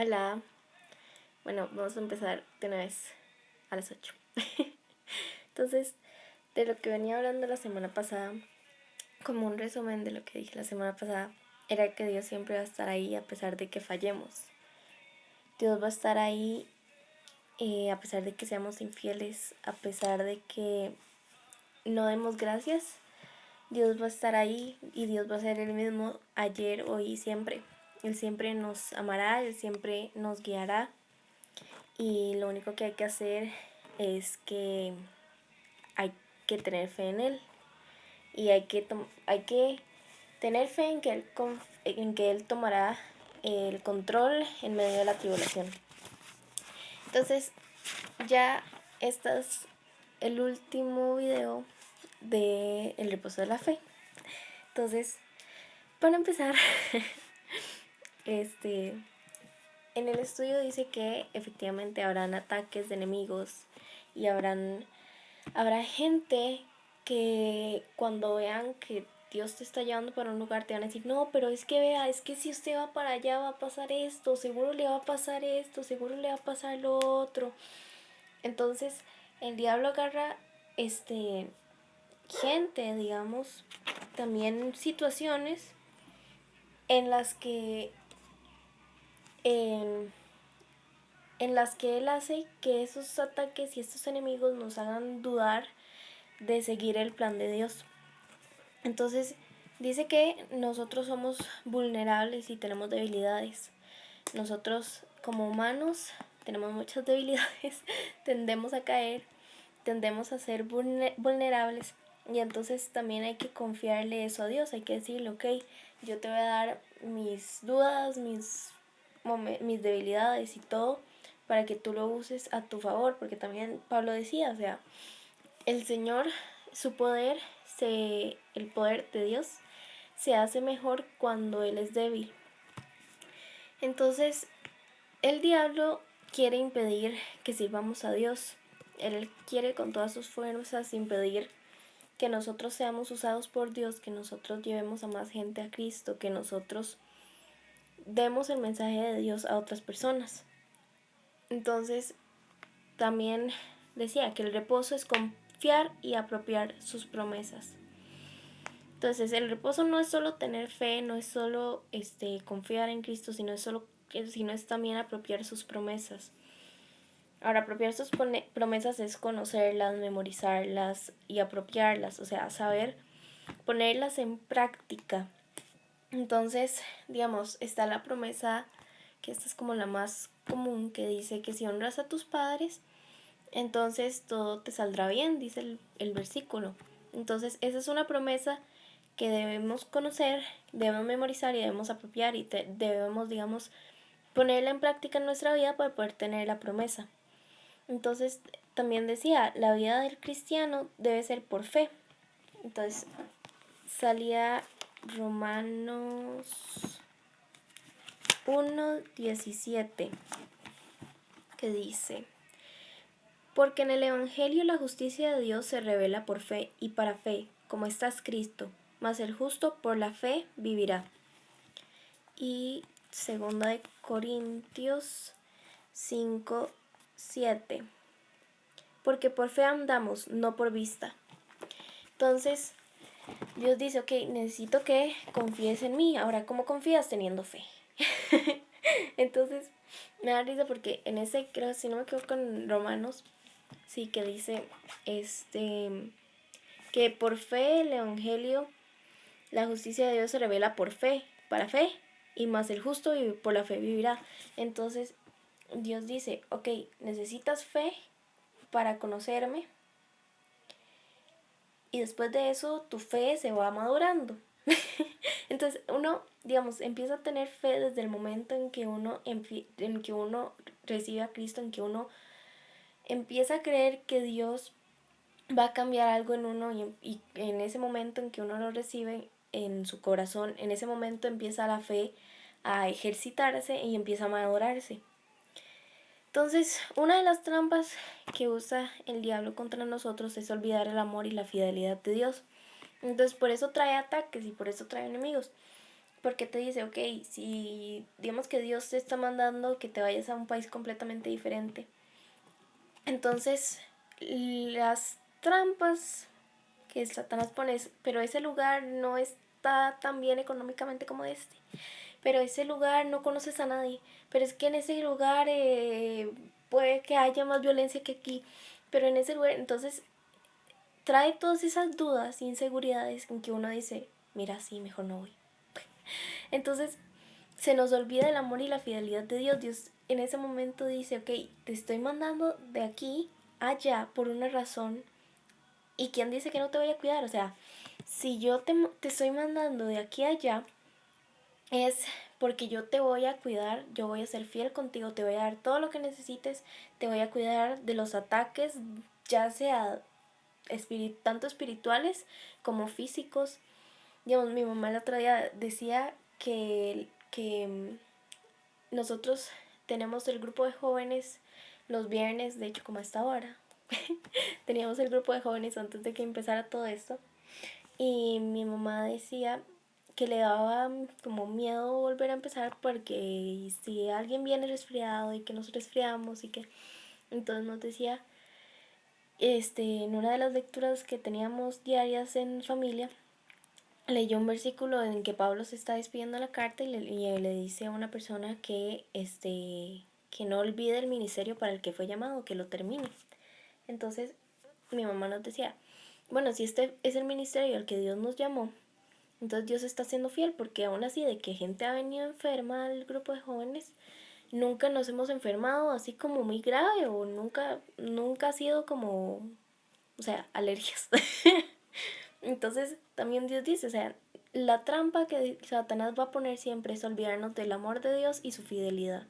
Hola, bueno, vamos a empezar de una vez a las 8. Entonces, de lo que venía hablando la semana pasada, como un resumen de lo que dije la semana pasada, era que Dios siempre va a estar ahí a pesar de que fallemos. Dios va a estar ahí a pesar de que seamos infieles, a pesar de que no demos gracias. Dios va a estar ahí y Dios va a ser el mismo ayer, hoy y siempre. Él siempre nos amará, Él siempre nos guiará. Y lo único que hay que hacer es que hay que tener fe en Él. Y hay que tener fe en que Él tomará el control en medio de la tribulación. Entonces, ya este es el último video de El reposo de la fe. Entonces, para empezar, en el estudio dice que efectivamente habrán ataques de enemigos y habrá gente que cuando vean que Dios te está llevando para un lugar te van a decir, no, pero es que vea, es que si usted va para allá va a pasar esto, seguro le va a pasar esto, seguro le va a pasar lo otro. Entonces el diablo agarra gente, digamos, también situaciones en las que en, en las que él hace que esos ataques y estos enemigos nos hagan dudar de seguir el plan de Dios. Entonces dice que nosotros somos vulnerables y tenemos debilidades. Nosotros como humanos tenemos muchas debilidades, tendemos a caer, tendemos a ser vulnerables, y entonces también hay que confiarle eso a Dios. Hay que decirle, ok, yo te voy a dar mis dudas, mis debilidades y todo para que tú lo uses a tu favor, porque también Pablo decía, o sea, el Señor, su poder, el poder de Dios se hace mejor cuando Él es débil. Entonces, el diablo quiere impedir que sirvamos a Dios. Él quiere con todas sus fuerzas impedir que nosotros seamos usados por Dios, que nosotros llevemos a más gente a Cristo, que nosotros demos el mensaje de Dios a otras personas. Entonces, también decía que el reposo es confiar y apropiar sus promesas. Entonces, el reposo no es solo tener fe, no es solo confiar en Cristo, sino es también apropiar sus promesas. Ahora, apropiar sus promesas es conocerlas, memorizarlas y apropiarlas, o sea, saber ponerlas en práctica. Entonces, digamos, está la promesa, que esta es como la más común, que dice que si honras a tus padres, entonces todo te saldrá bien, dice el versículo. Entonces, esa es una promesa que debemos conocer, debemos memorizar y debemos apropiar, y debemos, digamos, ponerla en práctica en nuestra vida para poder tener la promesa. Entonces, también decía, la vida del cristiano debe ser por fe. Entonces, salía Romanos 1:17, que dice, porque en el Evangelio la justicia de Dios se revela por fe y para fe, como está escrito, mas el justo por la fe vivirá. Y 2 Corintios 5:7, porque por fe andamos, no por vista. Entonces, Dios dice, ok, necesito que confíes en mí. Ahora, ¿cómo confías? Teniendo fe. Entonces, me da risa porque en ese, creo, si no me equivoco, en Romanos, sí, que dice, que por fe el Evangelio, la justicia de Dios se revela por fe, para fe, y más el justo por la fe vivirá. Entonces, Dios dice, ok, necesitas fe para conocerme, y después de eso tu fe se va madurando. Entonces uno, digamos, empieza a tener fe desde el momento en que uno recibe a Cristo, en que uno empieza a creer que Dios va a cambiar algo en uno, y en ese momento en que uno lo recibe en su corazón, en ese momento empieza la fe a ejercitarse y empieza a madurarse. Entonces, una de las trampas que usa el diablo contra nosotros es olvidar el amor y la fidelidad de Dios. Entonces, por eso trae ataques y por eso trae enemigos. porque te dice, ok, si digamos que Dios te está mandando que te vayas a un país completamente diferente, entonces las trampas que Satanás pone es, pero ese lugar no está tan bien económicamente como este, pero ese lugar no conoces a nadie, pero es que en ese lugar puede que haya más violencia que aquí, pero en ese lugar, entonces trae todas esas dudas, inseguridades en que uno dice, mira, sí, mejor no voy. Entonces se nos olvida el amor y la fidelidad de Dios. Dios en ese momento dice, ok, te estoy mandando de aquí a allá por una razón. ¿Y quién dice que no te voy a cuidar? O sea, si yo te estoy mandando de aquí a allá, es porque yo te voy a cuidar, yo voy a ser fiel contigo, te voy a dar todo lo que necesites, te voy a cuidar de los ataques, ya sea tanto espirituales como físicos. Digamos, mi mamá el otro día decía que nosotros tenemos el grupo de jóvenes los viernes, de hecho como a esta hora, teníamos el grupo de jóvenes antes de que empezara todo esto, y mi mamá decía que le daba como miedo volver a empezar porque si alguien viene resfriado y que nos resfriamos y que entonces nos decía en una de las lecturas que teníamos diarias en familia, leyó un versículo en que Pablo se está despidiendo de la carta y le dice a una persona que no olvide el ministerio para el que fue llamado, que lo termine. Entonces mi mamá nos decía, bueno, si este es el ministerio al que Dios nos llamó, entonces Dios está siendo fiel, porque aún así de que gente ha venido enferma al grupo de jóvenes, nunca nos hemos enfermado así como muy grave o nunca ha sido como, o sea, alergias. Entonces también Dios dice, o sea, la trampa que Satanás va a poner siempre es olvidarnos del amor de Dios y su fidelidad.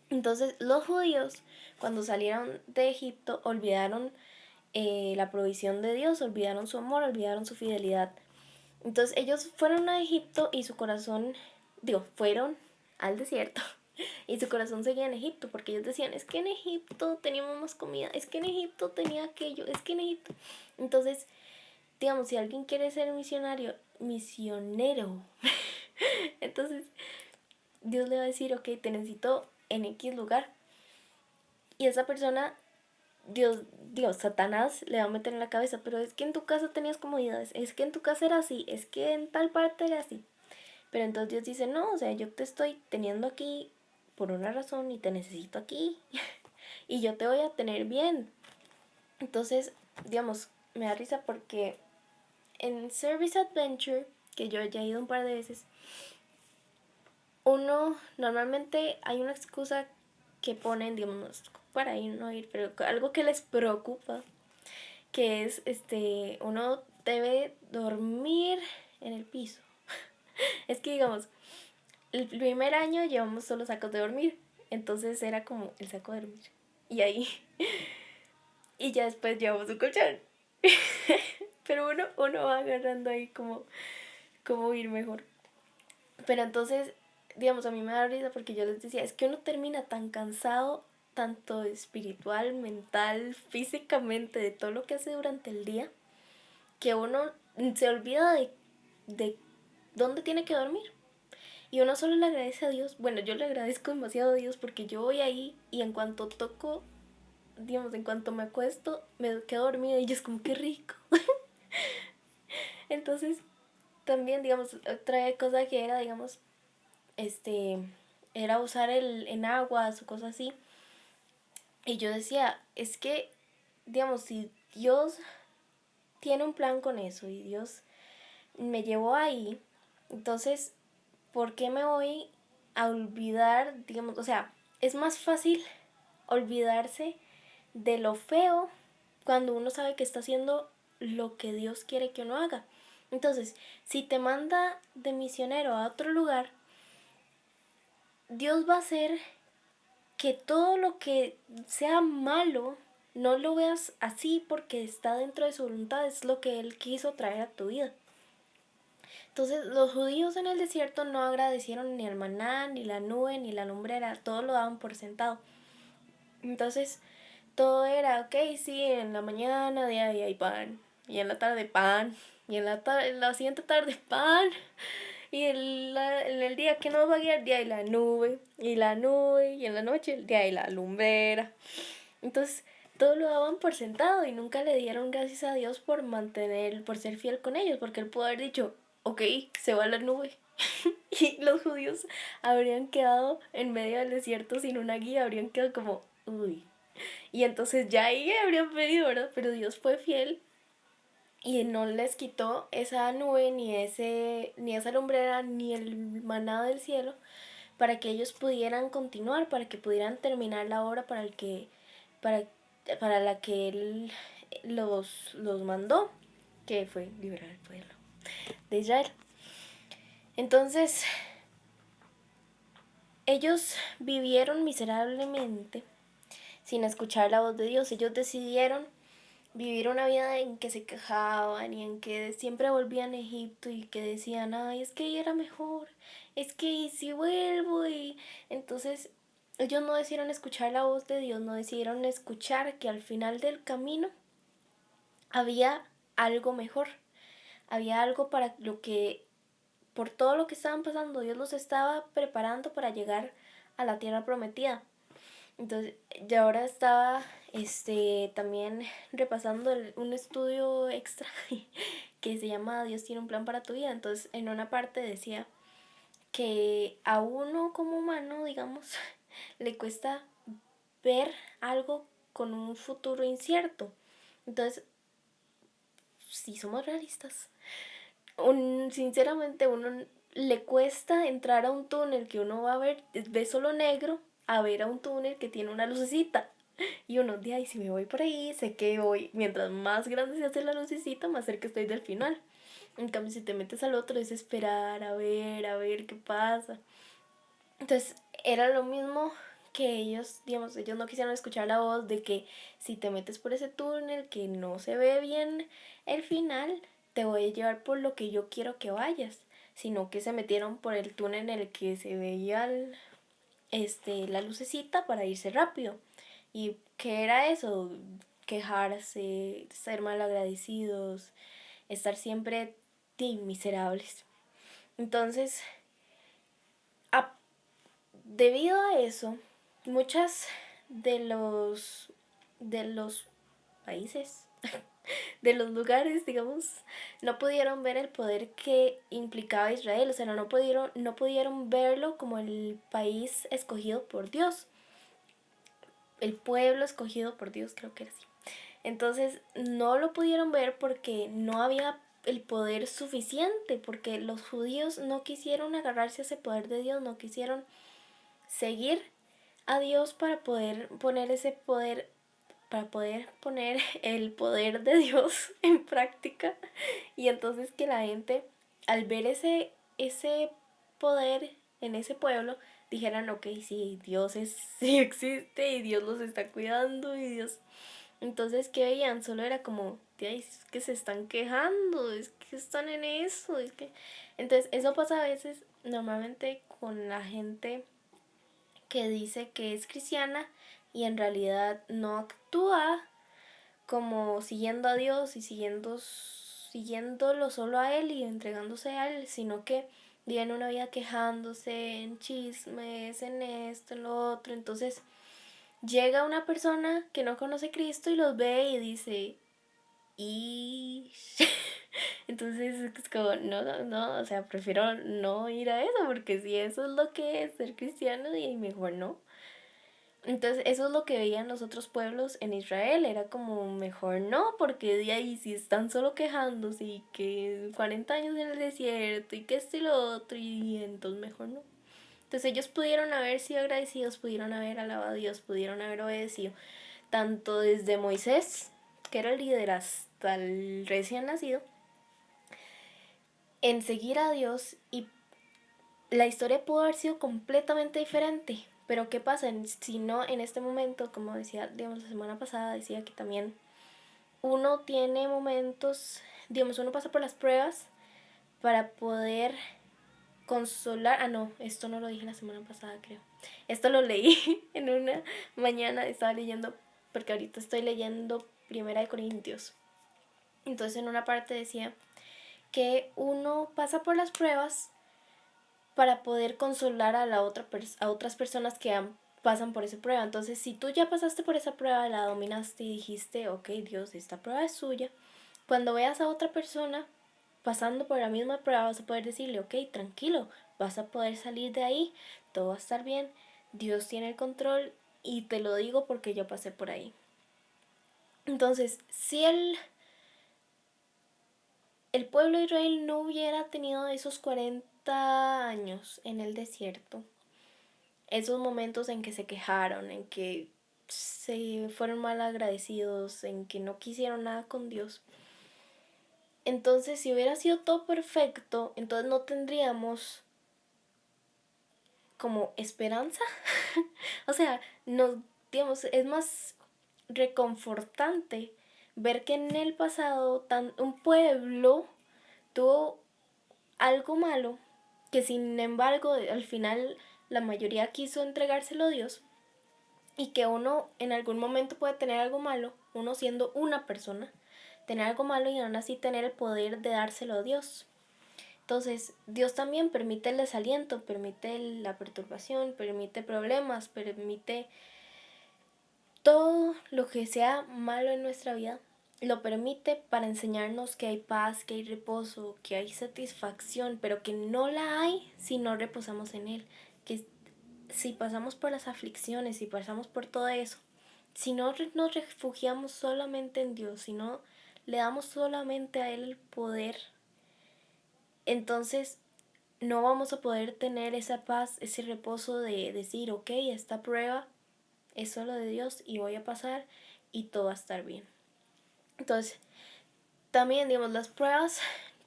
Entonces los judíos, cuando salieron de Egipto, olvidaron la provisión de Dios, olvidaron su amor, olvidaron su fidelidad. Entonces ellos fueron a Egipto y su corazón, fueron al desierto y su corazón seguía en Egipto, porque ellos decían, es que en Egipto teníamos más comida, es que en Egipto tenía aquello, es que en Egipto. Entonces, digamos, si alguien quiere ser misionero, entonces Dios le va a decir, ok, te necesito en X lugar. Y esa persona, Satanás le va a meter en la cabeza, pero es que en tu casa tenías comodidades, es que en tu casa era así, es que en tal parte era así. Pero entonces Dios dice, no, o sea, yo te estoy teniendo aquí por una razón y te necesito aquí y yo te voy a tener bien. Entonces, digamos, me da risa porque en Service Adventure, que yo ya he ido un par de veces, uno normalmente hay una excusa que ponen, digamos, para ir no ir, pero algo que les preocupa, que es uno debe dormir en el piso. Es que digamos, el primer año llevamos solo sacos de dormir, entonces era como el saco de dormir y ahí y ya después llevamos un colchón. Pero uno va agarrando ahí como ir mejor. Pero entonces, digamos, a mí me da risa porque yo les decía, es que uno termina tan cansado, tanto espiritual, mental, físicamente, de todo lo que hace durante el día, que uno se olvida de dónde tiene que dormir. Y uno solo le agradece a Dios. Bueno, yo le agradezco demasiado a Dios porque yo voy ahí y en cuanto toco, digamos, en cuanto me acuesto, me quedo dormida y yo es como que rico. Entonces, también, digamos, otra cosa que era, digamos, era usar el enaguas o cosas así. Y yo decía, es que, digamos, si Dios tiene un plan con eso y Dios me llevó ahí, entonces, ¿por qué me voy a olvidar, digamos, o sea, es más fácil olvidarse de lo feo cuando uno sabe que está haciendo lo que Dios quiere que uno haga? Entonces, si te manda de misionero a otro lugar, Dios va a hacer que todo lo que sea malo no lo veas así porque está dentro de su voluntad, es lo que Él quiso traer a tu vida. Entonces los judíos en el desierto no agradecieron ni el maná, ni la nube, ni la lumbrera, todo lo daban por sentado. Entonces todo era, ok, sí, en la mañana de ahí hay pan, y en la tarde pan, y en la siguiente tarde pan, Y en el día que nos va a guiar, día hay la nube, y la nube, y en la noche el día hay la lumbrera. Entonces, todo lo daban por sentado y nunca le dieron gracias a Dios por por ser fiel con ellos, porque él pudo haber dicho, ok, se va la nube. Y los judíos habrían quedado en medio del desierto sin una guía, habrían quedado como, uy. Y entonces ya ahí habrían pedido, ¿verdad? Pero Dios fue fiel y no les quitó esa nube, ni esa lumbrera, ni el maná del cielo, para que ellos pudieran continuar, para que pudieran terminar la obra para, para la que él los mandó, que fue liberar al pueblo de Israel. Entonces, ellos vivieron miserablemente sin escuchar la voz de Dios. Ellos decidieron vivir una vida en que se quejaban y en que siempre volvían a Egipto y que decían, ay, es que ahí era mejor, es que si vuelvo y entonces ellos no decidieron escuchar la voz de Dios, no decidieron escuchar que al final del camino había algo mejor, había algo para lo que, por todo lo que estaban pasando, Dios los estaba preparando para llegar a la tierra prometida. Entonces, yo ahora estaba también repasando un estudio extra que se llama Dios tiene un plan para tu vida. Entonces, en una parte decía que a uno como humano, digamos, le cuesta ver algo con un futuro incierto. Entonces, si somos realistas, sinceramente uno le cuesta entrar a un túnel que uno va a ver, ve solo negro, a ver a un túnel que tiene una lucecita. Y uno, de ahí, si me voy por ahí, sé que voy, mientras más grande se hace la lucecita, más cerca estoy del final. En cambio, si te metes al otro, es esperar, a ver qué pasa. Entonces, era lo mismo que ellos, digamos, ellos no quisieron escuchar la voz de que si te metes por ese túnel que no se ve bien el final, te voy a llevar por lo que yo quiero que vayas, sino que se metieron por el túnel en el que se veía la lucecita para irse rápido. ¿Y qué era eso? Quejarse, ser malagradecidos, estar siempre miserables. Entonces, a debido a eso, muchas de los países, de los lugares, digamos, no pudieron ver el poder que implicaba Israel, o sea, no pudieron verlo como el país escogido por Dios, el pueblo escogido por Dios, creo que era así. Entonces, no lo pudieron ver porque no había el poder suficiente, porque los judíos no quisieron agarrarse a ese poder de Dios, no quisieron seguir a Dios para poder poner ese poder, para poder poner el poder de Dios en práctica. Y entonces que la gente, al ver ese poder en ese pueblo, dijeran, ok, sí, sí existe y Dios los está cuidando y Dios... Entonces, ¿qué veían? Solo era como, es que se están quejando, es que están en eso, es que... Entonces, eso pasa a veces, normalmente con la gente que dice que es cristiana y en realidad no actúa como siguiendo a Dios y siguiéndolo solo a Él y entregándose a Él, sino que viven una vida quejándose en chismes, en esto, en lo otro. Entonces llega una persona que no conoce a Cristo y los ve y dice, y entonces es como, no, o sea, prefiero no ir a eso, porque si eso es lo que es ser cristiano, y mejor no. Entonces eso es lo que veían los otros pueblos en Israel, era como mejor no, porque de ahí si están solo quejándose y que 40 años en el desierto y que esto y lo otro, y entonces mejor no. Entonces ellos pudieron haber sido agradecidos, pudieron haber alabado a Dios, pudieron haber obedecido, tanto desde Moisés, que era el líder, hasta el recién nacido, en seguir a Dios, y la historia pudo haber sido completamente diferente. Pero ¿qué pasa? Si no, en este momento, como decía, digamos, la semana pasada, decía que también uno tiene momentos, digamos, uno pasa por las pruebas para poder consolar. Ah, no, esto no lo dije la semana pasada, creo. Esto lo leí en una mañana, estaba leyendo, porque ahorita estoy leyendo Primera de Corintios. Entonces en una parte decía que uno pasa por las pruebas para poder consolar a a otras personas que pasan por esa prueba. Entonces, si tú ya pasaste por esa prueba, la dominaste y dijiste, ok, Dios, esta prueba es suya, cuando veas a otra persona pasando por la misma prueba, vas a poder decirle, ok, tranquilo, vas a poder salir de ahí, todo va a estar bien, Dios tiene el control y te lo digo porque yo pasé por ahí. Entonces, si el pueblo de Israel no hubiera tenido esos 40 años en el desierto, esos momentos en que se quejaron, en que se fueron mal agradecidos, en que no quisieron nada con Dios, entonces si hubiera sido todo perfecto, entonces no tendríamos como esperanza. O sea, nos, digamos, es más reconfortante ver que en el pasado un pueblo tuvo algo malo, que sin embargo al final la mayoría quiso entregárselo a Dios, y que uno en algún momento puede tener algo malo, uno siendo una persona, tener algo malo y aún así tener el poder de dárselo a Dios. Entonces, Dios también permite el desaliento, permite la perturbación, permite problemas, permite todo lo que sea malo en nuestra vida, lo permite para enseñarnos que hay paz, que hay reposo, que hay satisfacción, pero que no la hay si no reposamos en Él. Que si pasamos por las aflicciones, si pasamos por todo eso, si no nos refugiamos solamente en Dios, si no le damos solamente a Él el poder, entonces no vamos a poder tener esa paz, ese reposo de decir, ok, esta prueba es solo de Dios y voy a pasar y todo va a estar bien. Entonces, también, digamos, las pruebas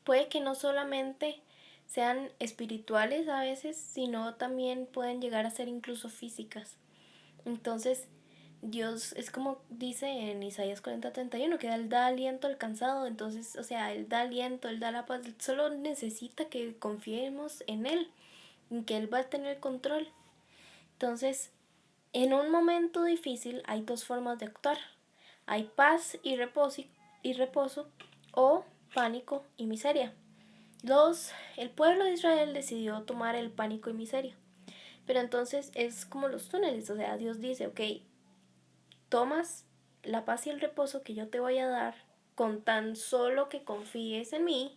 puede que no solamente sean espirituales a veces, sino también pueden llegar a ser incluso físicas. Entonces, Dios es como dice en Isaías 40:31, que Él da aliento al cansado. Entonces, o sea, Él da aliento, Él da la paz. Él solo necesita que confiemos en Él, en que Él va a tener control. Entonces, en un momento difícil hay dos formas de actuar. Hay paz y reposo, o pánico y miseria. El pueblo de Israel decidió tomar el pánico y miseria. Pero entonces es como los túneles, o sea, Dios dice, ok, tomas la paz y el reposo que yo te voy a dar con tan solo que confíes en mí,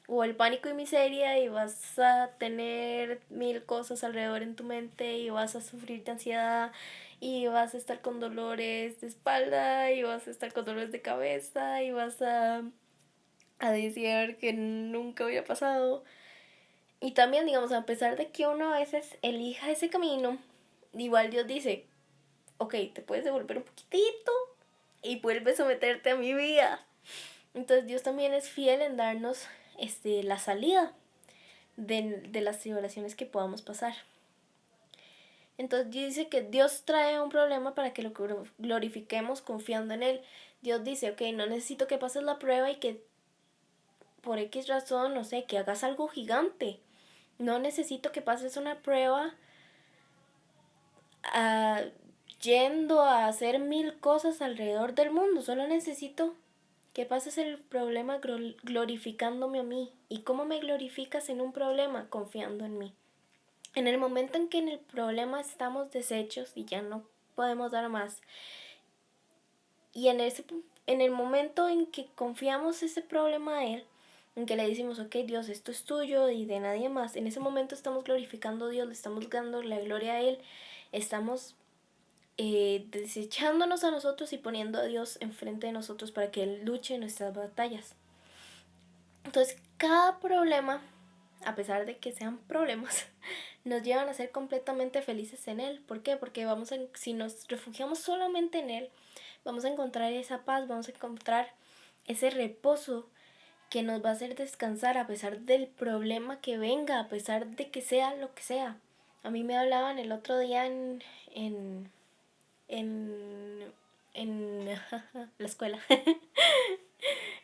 o el pánico y miseria y vas a tener mil cosas alrededor en tu mente y vas a sufrir de ansiedad y vas a estar con dolores de espalda y vas a estar con dolores de cabeza y vas a desear que nunca hubiera pasado. Y también, digamos, a pesar de que uno a veces elija ese camino, igual Dios dice, ok, te puedes devolver un poquitito y vuelves a meterte a mi vida. Entonces Dios también es fiel en darnos la salida de las tribulaciones que podamos pasar. Entonces dice que Dios trae un problema para que lo glorifiquemos confiando en Él. Dios dice, ok, no necesito que pases la prueba y que por X razón, no sé, que hagas algo gigante. No necesito que pases una prueba uh, yendo a hacer mil cosas alrededor del mundo. Solo necesito que pases el problema glorificándome a mí. ¿Y cómo me glorificas en un problema? Confiando en mí. En el momento en que en el problema estamos deshechos y ya no podemos dar más, y en el momento en que confiamos ese problema a Él, en que le decimos, ok, Dios, esto es tuyo y de nadie más, en ese momento estamos glorificando a Dios, le estamos dando la gloria a Él, estamos desechándonos a nosotros y poniendo a Dios enfrente de nosotros para que Él luche en nuestras batallas. Entonces, cada problema, a pesar de que sean problemas, nos llevan a ser completamente felices en Él. ¿Por qué? Porque si nos refugiamos solamente en Él, vamos a encontrar esa paz, vamos a encontrar ese reposo que nos va a hacer descansar a pesar del problema que venga, a pesar de que sea lo que sea. A mí me hablaban el otro día en, en, en la escuela.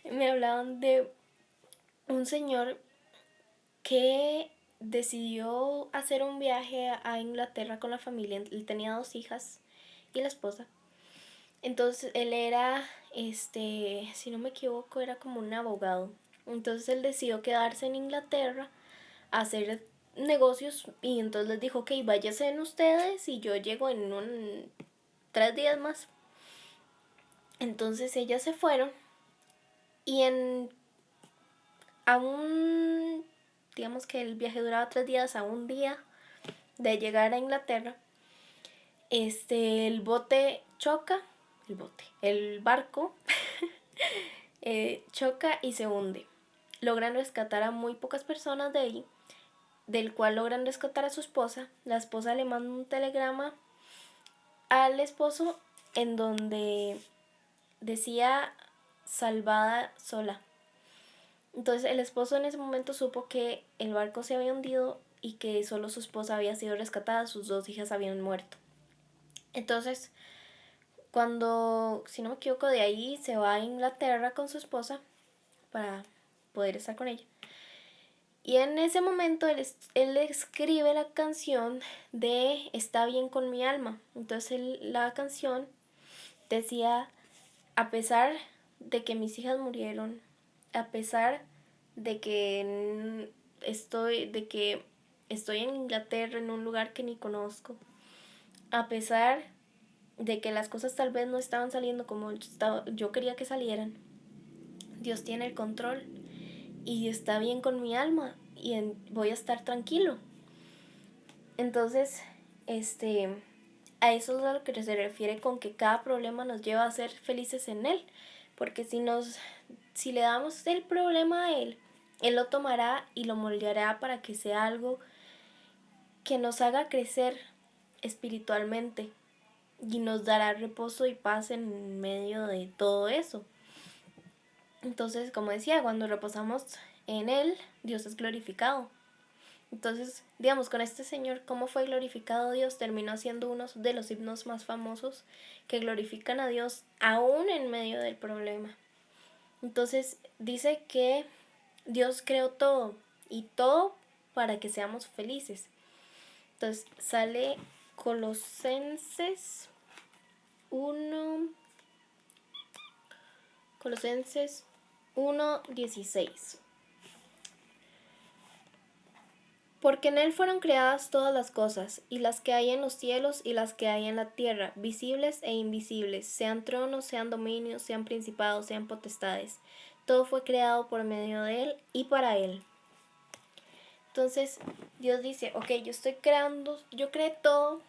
Me hablaban de un señor que decidió hacer un viaje a Inglaterra con la familia. Él tenía 2 hijas y la esposa. Entonces él era, si no me equivoco, era como un abogado. Entonces él decidió quedarse en Inglaterra a hacer negocios y entonces les dijo, ok, váyanse en ustedes y yo llego en 3 días más. Entonces ellas se fueron y digamos que el viaje duraba 3 días, a un día de llegar a Inglaterra, el bote choca, el barco choca y se hunde. Logran rescatar a muy pocas personas de ahí, del cual logran rescatar a su esposa. La esposa le manda un telegrama al esposo en donde decía salvada sola. Entonces el esposo en ese momento supo que el barco se había hundido y que solo su esposa había sido rescatada, sus 2 hijas habían muerto. Entonces, cuando, si no me equivoco, de ahí se va a Inglaterra con su esposa para poder estar con ella. Y en ese momento él escribe la canción de Está bien con mi alma. Entonces la canción decía, a pesar de que mis hijas murieron, a pesar de que estoy en Inglaterra, en un lugar que ni conozco, a pesar de que las cosas tal vez no estaban saliendo como yo quería que salieran, Dios tiene el control y está bien con mi alma y voy a estar tranquilo. Entonces, a eso es a lo que se refiere con que cada problema nos lleva a ser felices en él, porque si le damos el problema a él lo tomará y lo moldeará para que sea algo que nos haga crecer espiritualmente y nos dará reposo y paz en medio de todo eso. Entonces, como decía, cuando reposamos en él, Dios es glorificado. Entonces, digamos, con este señor, ¿cómo fue glorificado Dios? Terminó siendo uno de los himnos más famosos que glorifican a Dios aún en medio del problema. Entonces, dice que Dios creó todo y todo para que seamos felices. Entonces, sale Colosenses 1:16. Porque en él fueron creadas todas las cosas, y las que hay en los cielos y las que hay en la tierra, visibles e invisibles, sean tronos, sean dominios, sean principados, sean potestades. Todo fue creado por medio de él y para él. Entonces, Dios dice, ok, yo creé todo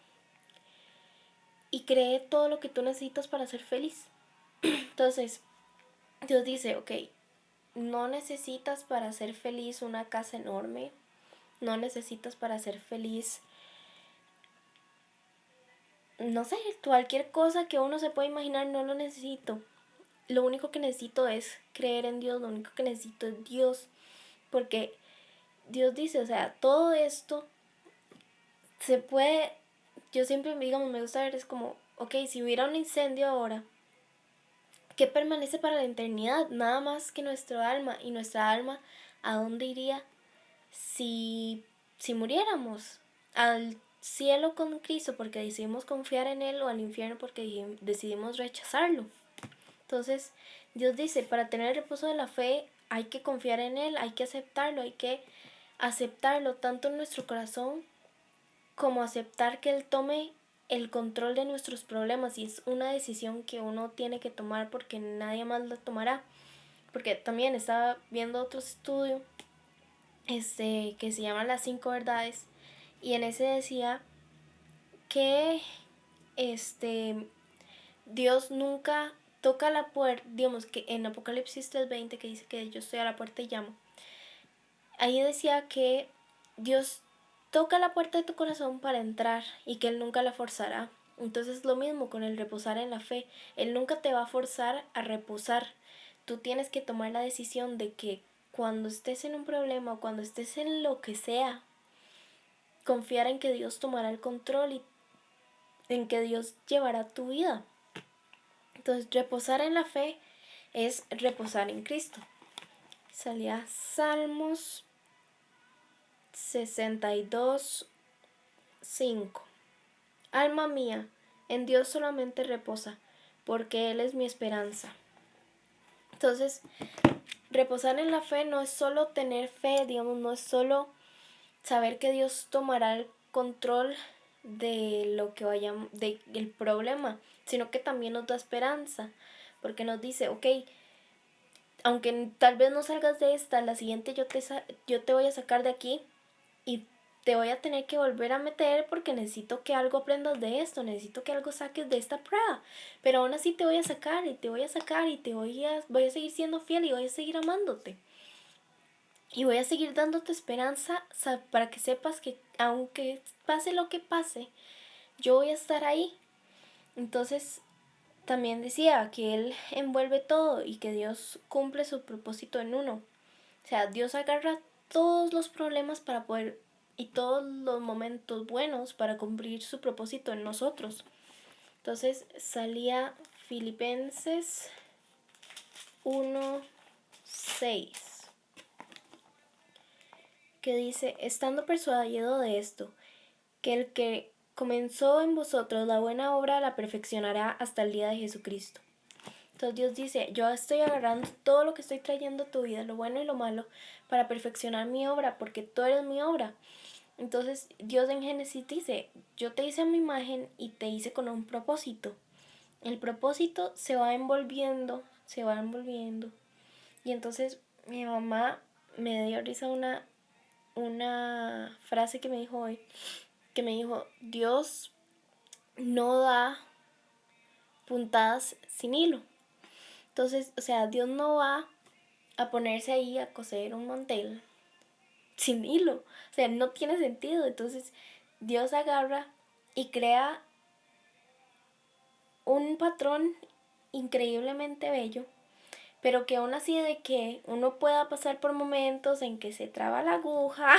y creé todo lo que tú necesitas para ser feliz. Entonces, Dios dice, ok, no necesitas para ser feliz una casa enorme, no necesitas para ser feliz, no sé, cualquier cosa que uno se pueda imaginar, no lo necesito. Lo único que necesito es creer en Dios, lo único que necesito es Dios, porque Dios dice, o sea, todo esto se puede, yo siempre, digamos, me gusta ver, es como, ok, si hubiera un incendio ahora, ¿qué permanece para la eternidad? Nada más que nuestro alma, y nuestra alma, ¿a dónde iría si muriéramos? Al cielo con Cristo porque decidimos confiar en Él, o al infierno porque decidimos rechazarlo. Entonces Dios dice, para tener el reposo de la fe hay que confiar en Él, hay que aceptarlo tanto en nuestro corazón como aceptar que Él tome el control de nuestros problemas, y es una decisión que uno tiene que tomar porque nadie más la tomará. Porque también estaba viendo otro estudio que se llama Las 5 verdades, y en ese decía que Dios nunca toca la puerta, digamos que en Apocalipsis 3:20 que dice que yo estoy a la puerta y llamo, ahí decía que Dios toca la puerta de tu corazón para entrar y que Él nunca la forzará. Entonces lo mismo con el reposar en la fe, Él nunca te va a forzar a reposar. Tú tienes que tomar la decisión de que cuando estés en un problema o cuando estés en lo que sea, confiar en que Dios tomará el control y en que Dios llevará tu vida. Entonces, reposar en la fe es reposar en Cristo. Salía Salmos 62:5. Alma mía, en Dios solamente reposa, porque Él es mi esperanza. Entonces, reposar en la fe no es solo tener fe, digamos, no es solo saber que Dios tomará el control de lo que vaya, del problema, sino que también nos da esperanza, porque nos dice, ok, aunque tal vez no salgas de esta, la siguiente yo te voy a sacar de aquí y te voy a tener que volver a meter porque necesito que algo aprendas de esto, necesito que algo saques de esta prueba, pero aún así te voy a sacar y te voy a sacar y voy a seguir siendo fiel y voy a seguir amándote. Y voy a seguir dándote esperanza para que sepas que aunque pase lo que pase, yo voy a estar ahí. Entonces también decía que Él envuelve todo y que Dios cumple su propósito en uno. O sea, Dios agarra todos los problemas para poder y todos los momentos buenos para cumplir su propósito en nosotros. Entonces salía Filipenses 1:6, que dice, estando persuadido de esto, que el que comenzó en vosotros la buena obra la perfeccionará hasta el día de Jesucristo. Entonces Dios dice, yo estoy agarrando todo lo que estoy trayendo a tu vida, lo bueno y lo malo, para perfeccionar mi obra, porque tú eres mi obra. Entonces Dios en Génesis dice, yo te hice a mi imagen y te hice con un propósito. El propósito se va envolviendo, se va envolviendo. Y entonces mi mamá me dio risa una frase que me dijo hoy, que me dijo, Dios no da puntadas sin hilo. Entonces, o sea, Dios no va a ponerse ahí a coser un mantel sin hilo. O sea, no tiene sentido. Entonces, Dios agarra y crea un patrón increíblemente bello, pero que aún así de que uno pueda pasar por momentos en que se traba la aguja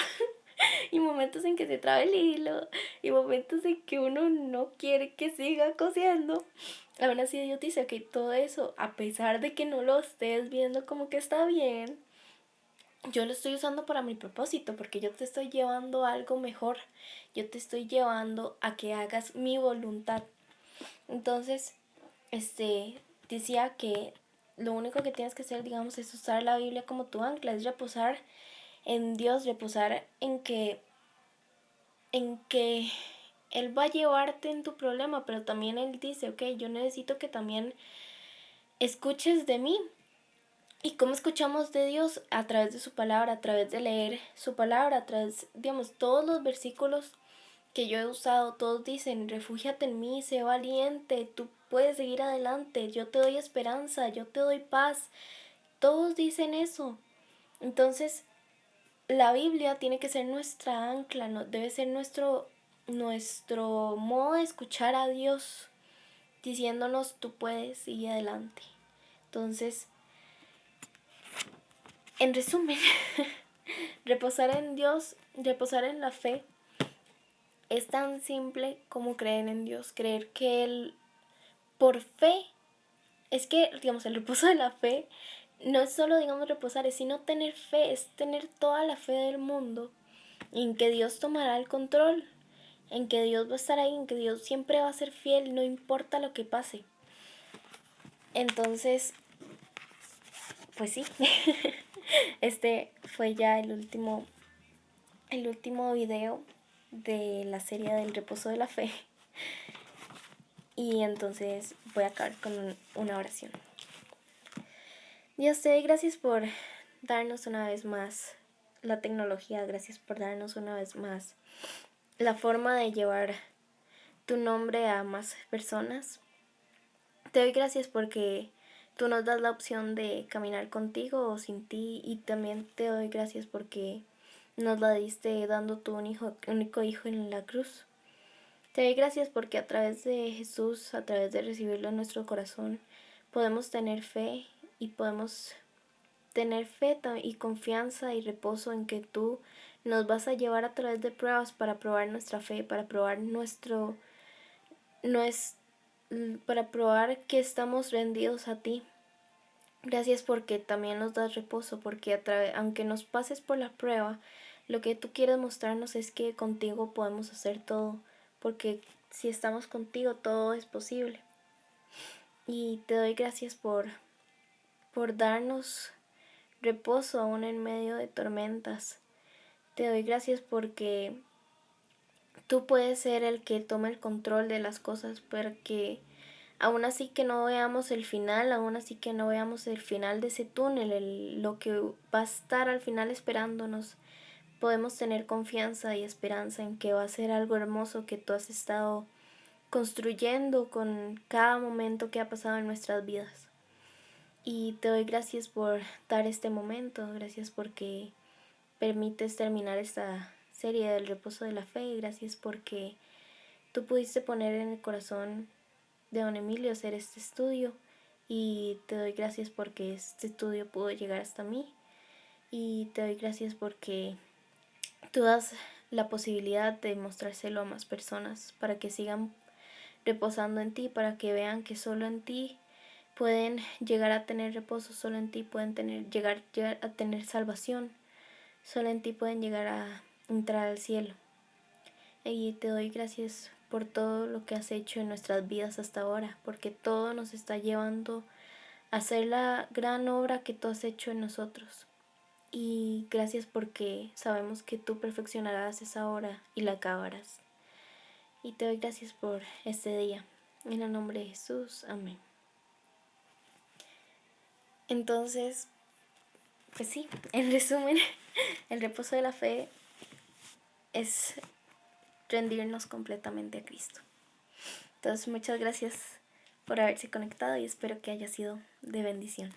y momentos en que se traba el hilo y momentos en que uno no quiere que siga cosiendo, aún así Dios dice que todo eso, a pesar de que no lo estés viendo como que está bien, yo lo estoy usando para mi propósito, porque yo te estoy llevando a algo mejor, yo te estoy llevando a que hagas mi voluntad. Entonces, decía que lo único que tienes que hacer, digamos, es usar la Biblia como tu ancla, es reposar en Dios, reposar en que Él va a llevarte en tu problema, pero también Él dice, ok, yo necesito que también escuches de mí. ¿Y cómo escuchamos de Dios? A través de su palabra, a través de leer su palabra, a través, digamos, todos los versículos que yo he usado, todos dicen, refúgiate en mí, sé valiente, tú puedes seguir adelante, yo te doy esperanza, yo te doy paz. Todos dicen eso. Entonces, la Biblia tiene que ser nuestra ancla, no, debe ser nuestro modo de escuchar a Dios diciéndonos tú puedes seguir adelante. Entonces, en resumen, reposar en Dios, reposar en la fe, es tan simple como creer en Dios, creer que Él, por fe, es que, digamos, el reposo de la fe no es solo, digamos, reposar, es sino tener fe, es tener toda la fe del mundo en que Dios tomará el control, en que Dios va a estar ahí, en que Dios siempre va a ser fiel, no importa lo que pase. Entonces, pues sí, este fue ya el último video de la serie del reposo de la fe. Y entonces voy a acabar con una oración. Dios, te doy gracias por darnos una vez más la tecnología, gracias por darnos una vez más la forma de llevar tu nombre a más personas. Te doy gracias porque tú nos das la opción de caminar contigo o sin ti, y también te doy gracias porque nos la diste dando tu único hijo en la cruz. Te doy gracias porque a través de Jesús, a través de recibirlo en nuestro corazón, podemos tener fe y podemos tener fe y confianza y reposo en que tú nos vas a llevar a través de pruebas para probar nuestra fe, para probar para probar que estamos rendidos a ti. Gracias porque también nos das reposo, porque aunque nos pases por la prueba, lo que tú quieres mostrarnos es que contigo podemos hacer todo, porque si estamos contigo todo es posible. Y te doy gracias por darnos reposo aún en medio de tormentas. Te doy gracias porque tú puedes ser el que tome el control de las cosas, porque aún así que no veamos el final, aún así que no veamos el final de ese túnel, lo que va a estar al final esperándonos, podemos tener confianza y esperanza en que va a ser algo hermoso que tú has estado construyendo con cada momento que ha pasado en nuestras vidas. Y te doy gracias por dar este momento, gracias porque permites terminar esta serie del reposo de la fe y gracias porque tú pudiste poner en el corazón de don Emilio hacer este estudio y te doy gracias porque este estudio pudo llegar hasta mí y te doy gracias porque tú das la posibilidad de mostrárselo a más personas para que sigan reposando en ti, para que vean que solo en ti pueden llegar a tener reposo, solo en ti pueden llegar a tener salvación, solo en ti pueden llegar a entrar al cielo. Y te doy gracias por todo lo que has hecho en nuestras vidas hasta ahora, porque todo nos está llevando a hacer la gran obra que tú has hecho en nosotros. Y gracias porque sabemos que tú perfeccionarás esa obra y la acabarás. Y te doy gracias por este día. En el nombre de Jesús. Amén. Entonces, pues sí, en resumen, el reposo de la fe es rendirnos completamente a Cristo. Entonces, muchas gracias por haberse conectado y espero que haya sido de bendición.